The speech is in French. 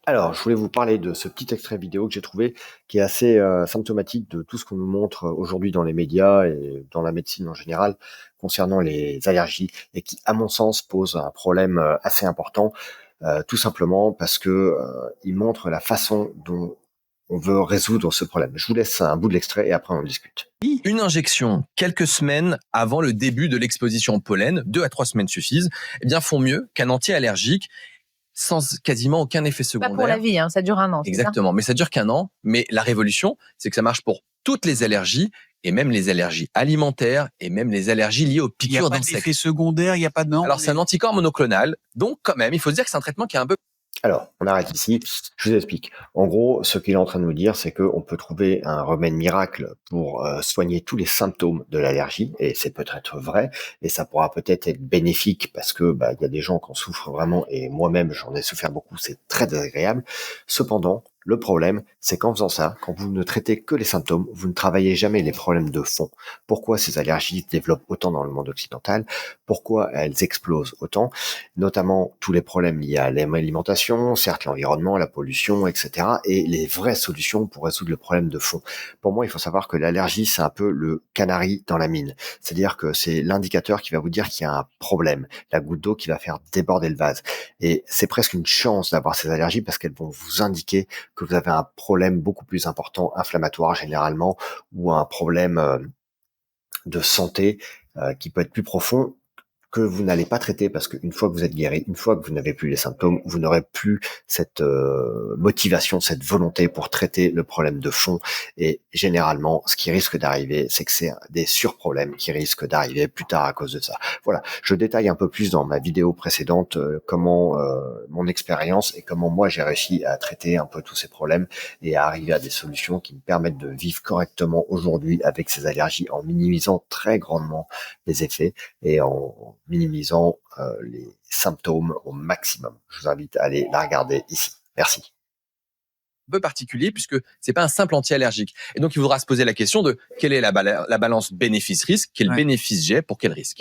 Alors, je voulais vous parler de ce petit extrait vidéo que j'ai trouvé, qui est assez symptomatique de tout ce qu'on nous montre aujourd'hui dans les médias et dans la médecine en général concernant les allergies et qui, à mon sens, pose un problème assez important, tout simplement parce que il montre la façon dont on veut résoudre ce problème. Je vous laisse un bout de l'extrait et après on discute. Une injection quelques semaines avant le début de l'exposition au pollen, 2 à 3 semaines suffisent, eh bien font mieux qu'un anti-allergique sans quasiment aucun effet Pas secondaire. pour la vie, ça dure 1 an, c'est ça? Exactement, mais ça dure qu'1 an. Mais la révolution, c'est que ça marche pour toutes les allergies et même les allergies alimentaires et même les allergies liées aux Il n'y a piqûres pas d'insectes. d'effet secondaire, il n'y a pas de... Non, Alors c'est un anticorps monoclonal, donc quand même, il faut se dire que c'est un traitement qui est un peu... Alors, on arrête ici. Je vous explique. En gros, ce qu'il est en train de nous dire, c'est qu'on peut trouver un remède miracle pour soigner tous les symptômes de l'allergie, et c'est peut-être vrai, et ça pourra peut-être être bénéfique parce que il y a des gens qui en souffrent vraiment, et moi-même j'en ai souffert beaucoup, c'est très désagréable. Cependant, le problème, c'est qu'en faisant ça, quand vous ne traitez que les symptômes, vous ne travaillez jamais les problèmes de fond. Pourquoi ces allergies se développent autant dans le monde occidental? Pourquoi elles explosent autant? Notamment tous les problèmes liés à l'alimentation, certes l'environnement, la pollution, etc. et les vraies solutions pour résoudre le problème de fond. Pour moi, il faut savoir que l'allergie, c'est un peu le canari dans la mine. C'est-à-dire que c'est l'indicateur qui va vous dire qu'il y a un problème, la goutte d'eau qui va faire déborder le vase. Et c'est presque une chance d'avoir ces allergies parce qu'elles vont vous indiquer que vous avez un problème beaucoup plus important, inflammatoire généralement, ou un problème de santé qui peut être plus profond, que vous n'allez pas traiter parce qu'une fois que vous êtes guéri, une fois que vous n'avez plus les symptômes, vous n'aurez plus cette motivation, cette volonté pour traiter le problème de fond. Et généralement, ce qui risque d'arriver, c'est que c'est des surproblèmes qui risquent d'arriver plus tard à cause de ça. Voilà, je détaille un peu plus dans ma vidéo précédente comment mon expérience et comment moi j'ai réussi à traiter un peu tous ces problèmes et à arriver à des solutions qui me permettent de vivre correctement aujourd'hui avec ces allergies en minimisant très grandement les effets et en minimisant les symptômes au maximum. Je vous invite à aller la regarder ici. Merci. Un peu particulier puisque c'est pas un simple anti-allergique. Et donc, il faudra se poser la question de quelle est la balance bénéfice-risque, quel bénéfice j'ai pour quel risque.